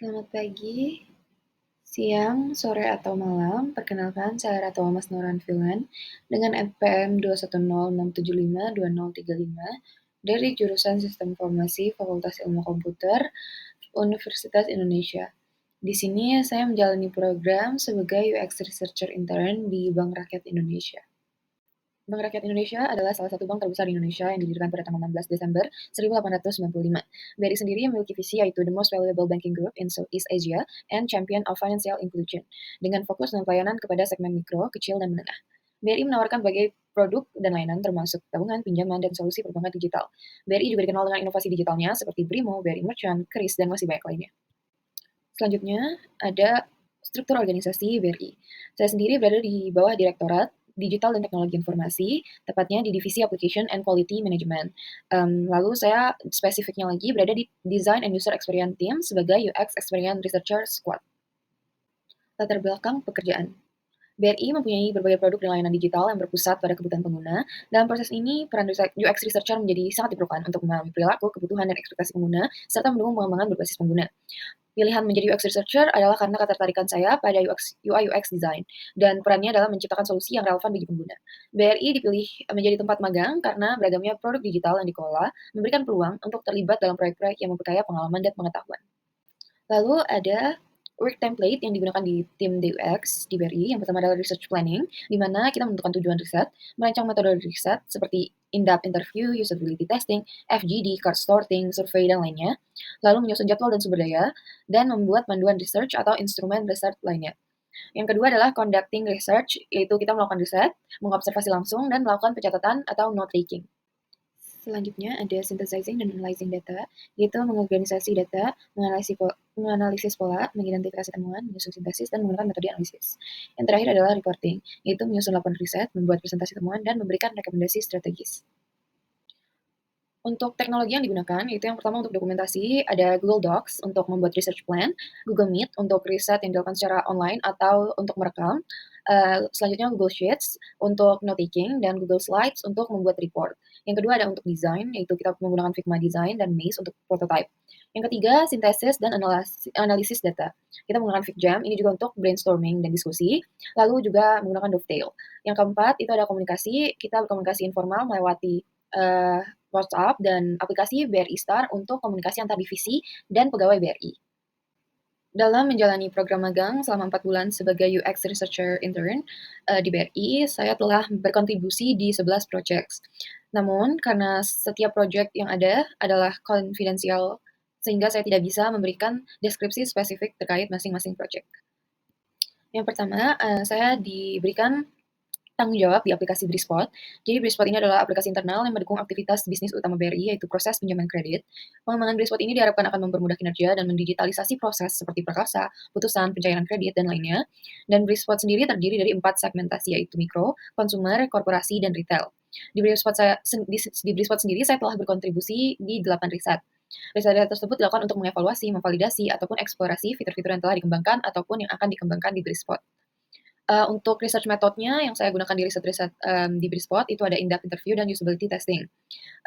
Selamat pagi, siang, sore, atau malam. Perkenalkan, saya Ratu Almas Nurhanfilan dengan NPM 21067520035 dari jurusan Sistem Informasi Fakultas Ilmu Komputer Universitas Indonesia. Di sini saya menjalani program sebagai UX Researcher Intern di Bank Rakyat Indonesia. Bank Rakyat Indonesia adalah salah satu bank terbesar di Indonesia yang didirikan pada tanggal 16 Desember 1895. BRI sendiri memiliki visi yaitu The Most Valuable Banking Group in Southeast Asia and Champion of Financial Inclusion, dengan fokus dalam pelayanan kepada segmen mikro, kecil, dan menengah. BRI menawarkan berbagai produk dan layanan termasuk tabungan, pinjaman, dan solusi perbankan digital. BRI juga dikenal dengan inovasi digitalnya seperti BRIMO, BRI Merchant, KRIS, dan masih banyak lainnya. Selanjutnya ada struktur organisasi BRI. Saya sendiri berada di bawah Direktorat Digital dan Teknologi Informasi, tepatnya di Divisi Application and Quality Management. Lalu saya spesifiknya lagi berada di Design and User Experience Team sebagai UX Experience Researcher Squad. Latar belakang pekerjaan. BRI mempunyai berbagai produk dan layanan digital yang berpusat pada kebutuhan pengguna. Dalam proses ini, peran UX Researcher menjadi sangat diperlukan untuk memahami perilaku, kebutuhan, dan ekspektasi pengguna, serta mendukung pengembangan berbasis pengguna. Pilihan menjadi UX Researcher adalah karena ketertarikan saya pada UI/UX design, dan perannya adalah menciptakan solusi yang relevan bagi pengguna. BRI dipilih menjadi tempat magang karena beragamnya produk digital yang dikelola memberikan peluang untuk terlibat dalam proyek-proyek yang memperkaya pengalaman dan pengetahuan. Lalu ada work template yang digunakan di tim DUX di BRI. Yang pertama adalah research planning, di mana kita menentukan tujuan riset, merancang metode riset seperti in-depth interview, usability testing, FGD, card sorting, survei, dan lainnya. Lalu menyusun jadwal dan sumber daya, dan membuat panduan research atau instrumen riset lainnya. Yang kedua adalah conducting research, yaitu kita melakukan riset, mengobservasi langsung, dan melakukan pencatatan atau note-taking. Selanjutnya ada synthesizing dan analyzing data, yaitu mengorganisasi data, menganalisis pola, mengidentifikasi temuan, menyusun sintesis, dan menggunakan metode analisis. Yang terakhir adalah reporting, yaitu menyusun laporan riset, membuat presentasi temuan, dan memberikan rekomendasi strategis. Untuk teknologi yang digunakan, itu yang pertama untuk dokumentasi, ada Google Docs untuk membuat research plan, Google Meet untuk riset yang dilakukan secara online atau untuk merekam, selanjutnya Google Sheets untuk note-taking, dan Google Slides untuk membuat report. Yang kedua ada untuk desain, yaitu kita menggunakan Figma Design dan Maze untuk prototype. Yang ketiga, sintesis dan analisis data. Kita menggunakan FigJam, ini juga untuk brainstorming dan diskusi, lalu juga menggunakan Dovetail. Yang keempat, itu ada komunikasi, kita berkomunikasi informal melewati WhatsApp dan aplikasi BRI Star untuk komunikasi antar divisi dan pegawai BRI. Dalam menjalani program magang selama 4 bulan sebagai UX Researcher Intern di BRI, saya telah berkontribusi di 11 project. Namun, karena setiap project yang ada adalah konfidensial, sehingga saya tidak bisa memberikan deskripsi spesifik terkait masing-masing project. Yang pertama, saya diberikan tanggung jawab di aplikasi Brispot. Jadi Brispot ini adalah aplikasi internal yang mendukung aktivitas bisnis utama BRI, yaitu proses pinjaman kredit. Pengembangan Brispot ini diharapkan akan mempermudah kinerja dan mendigitalisasi proses seperti perkasa, putusan, pencairan kredit, dan lainnya. Dan Brispot sendiri terdiri dari 4 segmentasi, yaitu mikro, konsumer, korporasi, dan retail. Di Brispot sendiri saya telah berkontribusi di 8 riset. Riset tersebut dilakukan untuk mengevaluasi, memvalidasi, ataupun eksplorasi fitur-fitur yang telah dikembangkan ataupun yang akan dikembangkan di Brispot. Untuk research metodenya yang saya gunakan di riset-riset di Brispot itu ada in-depth interview dan usability testing.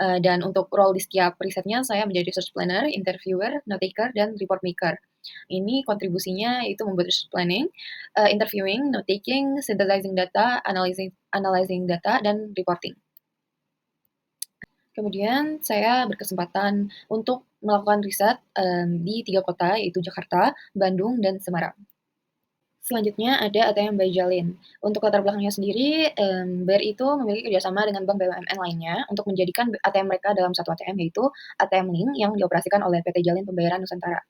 Dan untuk role di setiap risetnya saya menjadi research planner, interviewer, note taker, dan report maker. Ini kontribusinya itu membuat research planning, interviewing, note taking, synthesizing data, analyzing data, dan reporting. Kemudian saya berkesempatan untuk melakukan riset di 3 kota, yaitu Jakarta, Bandung, dan Semarang. Selanjutnya ada ATM by Jalin. Untuk latar belakangnya sendiri, BRI itu memiliki kerjasama dengan bank BUMN lainnya untuk menjadikan ATM mereka dalam satu ATM, yaitu ATM Link yang dioperasikan oleh PT Jalin Pembayaran Nusantara.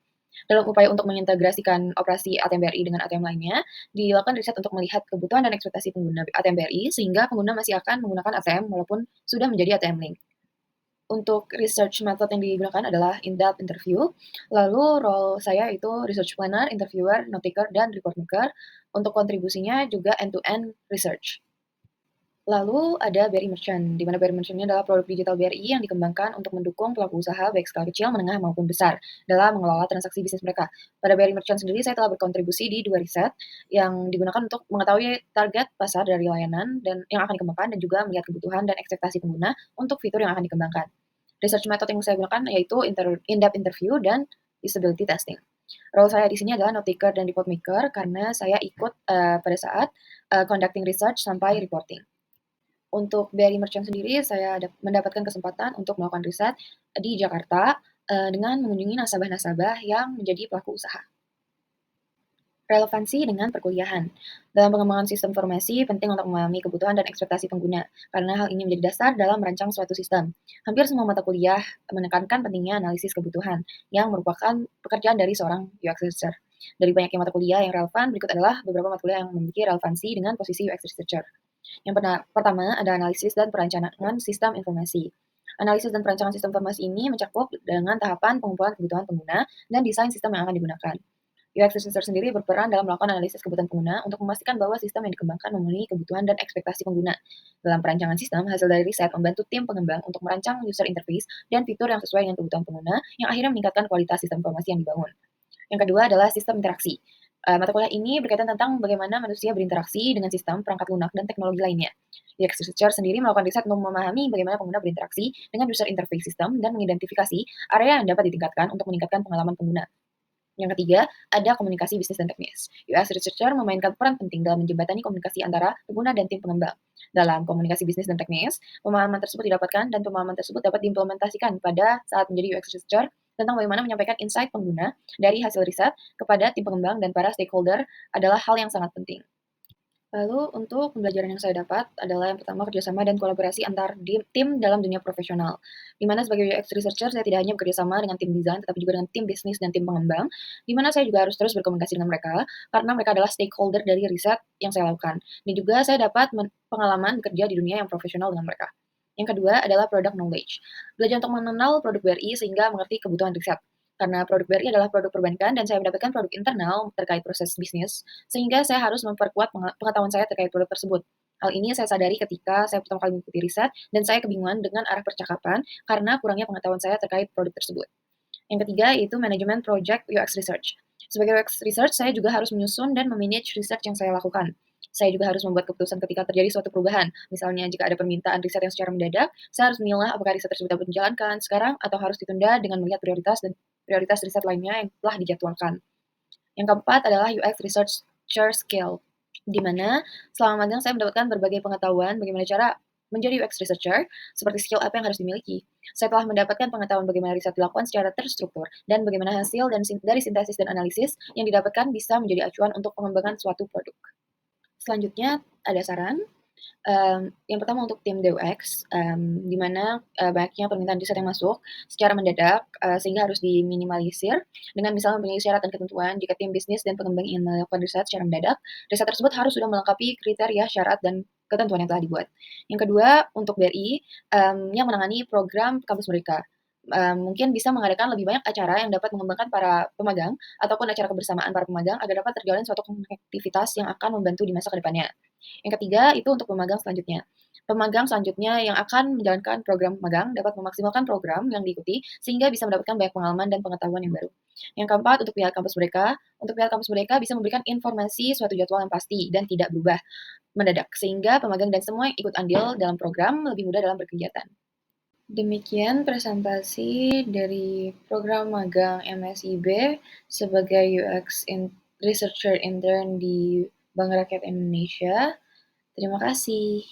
Dalam upaya untuk mengintegrasikan operasi ATM BRI dengan ATM lainnya, dilakukan riset untuk melihat kebutuhan dan ekspektasi pengguna ATM BRI, sehingga pengguna masih akan menggunakan ATM walaupun sudah menjadi ATM Link. Untuk research method yang digunakan adalah in-depth interview, lalu role saya itu research planner, interviewer, note taker, dan report maker. Untuk kontribusinya juga end-to-end research. Lalu ada BRI Merchant, di mana BRI Merchant ini adalah produk digital BRI yang dikembangkan untuk mendukung pelaku usaha baik skala kecil, menengah, maupun besar dalam mengelola transaksi bisnis mereka. Pada BRI Merchant sendiri, saya telah berkontribusi di 2 riset yang digunakan untuk mengetahui target pasar dari layanan dan yang akan dikembangkan dan juga melihat kebutuhan dan ekspektasi pengguna untuk fitur yang akan dikembangkan. Research method yang saya gunakan yaitu in-depth interview dan usability testing. Role saya di sini adalah note taker dan report maker karena saya ikut, pada saat, conducting research sampai reporting. Untuk BRI Merchant sendiri saya mendapatkan kesempatan untuk melakukan riset di Jakarta, dengan mengunjungi nasabah-nasabah yang menjadi pelaku usaha. Relevansi dengan perkuliahan. Dalam pengembangan sistem informasi, penting untuk memahami kebutuhan dan ekspektasi pengguna, karena hal ini menjadi dasar dalam merancang suatu sistem. Hampir semua mata kuliah menekankan pentingnya analisis kebutuhan, yang merupakan pekerjaan dari seorang UX researcher. Dari banyaknya mata kuliah yang relevan, berikut adalah beberapa mata kuliah yang memiliki relevansi dengan posisi UX researcher. Yang pertama ada analisis dan perencanaan sistem informasi. Analisis dan perancangan sistem informasi ini mencakup dengan tahapan pengumpulan kebutuhan pengguna dan desain sistem yang akan digunakan. UX researcher sendiri berperan dalam melakukan analisis kebutuhan pengguna untuk memastikan bahwa sistem yang dikembangkan memenuhi kebutuhan dan ekspektasi pengguna. Dalam perancangan sistem, hasil dari riset membantu tim pengembang untuk merancang user interface dan fitur yang sesuai dengan kebutuhan pengguna, yang akhirnya meningkatkan kualitas sistem informasi yang dibangun. Yang kedua adalah sistem interaksi. Mata kuliah ini berkaitan tentang bagaimana manusia berinteraksi dengan sistem, perangkat lunak, dan teknologi lainnya. UX researcher sendiri melakukan riset untuk memahami bagaimana pengguna berinteraksi dengan user interface system dan mengidentifikasi area yang dapat ditingkatkan untuk meningkatkan pengalaman pengguna. Yang ketiga, ada komunikasi bisnis dan teknis. UX researcher memainkan peran penting dalam menjembatani komunikasi antara pengguna dan tim pengembang. Dalam komunikasi bisnis dan teknis, pemahaman tersebut didapatkan dan pemahaman tersebut dapat diimplementasikan pada saat menjadi UX researcher tentang bagaimana menyampaikan insight pengguna dari hasil riset kepada tim pengembang dan para stakeholder adalah hal yang sangat penting. Lalu untuk pembelajaran yang saya dapat adalah yang pertama kerjasama dan kolaborasi antar tim dalam dunia profesional. Di mana sebagai UX researcher saya tidak hanya bekerjasama dengan tim desain tetapi juga dengan tim bisnis dan tim pengembang, di mana saya juga harus terus berkomunikasi dengan mereka karena mereka adalah stakeholder dari riset yang saya lakukan. Dan juga saya dapat pengalaman bekerja di dunia yang profesional dengan mereka. Yang kedua adalah product knowledge. Belajar untuk mengenal produk BRI sehingga mengerti kebutuhan riset. Karena produk BRI adalah produk perbankan dan saya mendapatkan produk internal terkait proses bisnis, sehingga saya harus memperkuat pengetahuan saya terkait produk tersebut. Hal ini saya sadari ketika saya pertama kali mengikuti riset dan saya kebingungan dengan arah percakapan karena kurangnya pengetahuan saya terkait produk tersebut. Yang ketiga yaitu manajemen project UX research. Sebagai UX research, saya juga harus menyusun dan memanage research yang saya lakukan. Saya juga harus membuat keputusan ketika terjadi suatu perubahan. Misalnya jika ada permintaan riset yang secara mendadak, saya harus memilah apakah riset tersebut dapat dijalankan sekarang atau harus ditunda dengan melihat prioritas riset lainnya yang telah dijadwalkan. Yang keempat adalah UX researcher skill, di mana selama magang saya mendapatkan berbagai pengetahuan bagaimana cara menjadi UX researcher, seperti skill apa yang harus dimiliki. Saya telah mendapatkan pengetahuan bagaimana riset dilakukan secara terstruktur, dan bagaimana hasil dari sintesis dan analisis yang didapatkan bisa menjadi acuan untuk pengembangan suatu produk. Selanjutnya, ada saran. Yang pertama untuk tim DUX, di mana, banyaknya permintaan riset yang masuk secara mendadak, sehingga harus diminimalisir dengan misalnya memiliki syarat dan ketentuan jika tim bisnis dan pengembang ingin melakukan riset secara mendadak, riset tersebut harus sudah melengkapi kriteria, syarat, dan ketentuan yang telah dibuat. Yang kedua, untuk BRI, yang menangani program kampus mereka. Mungkin bisa mengadakan lebih banyak acara yang dapat mengembangkan para pemagang, ataupun acara kebersamaan para pemagang agar dapat terjalin suatu konektivitas yang akan membantu di masa ke depannya. Yang ketiga, itu untuk pemagang selanjutnya. Pemagang selanjutnya yang akan menjalankan program magang dapat memaksimalkan program yang diikuti sehingga bisa mendapatkan banyak pengalaman dan pengetahuan yang baru. Yang keempat, untuk pihak kampus mereka bisa memberikan informasi suatu jadwal yang pasti dan tidak berubah mendadak, sehingga pemagang dan semua yang ikut andil dalam program lebih mudah dalam berkegiatan. Demikian presentasi dari program magang MSIB sebagai Researcher Intern di Bank Rakyat Indonesia. Terima kasih.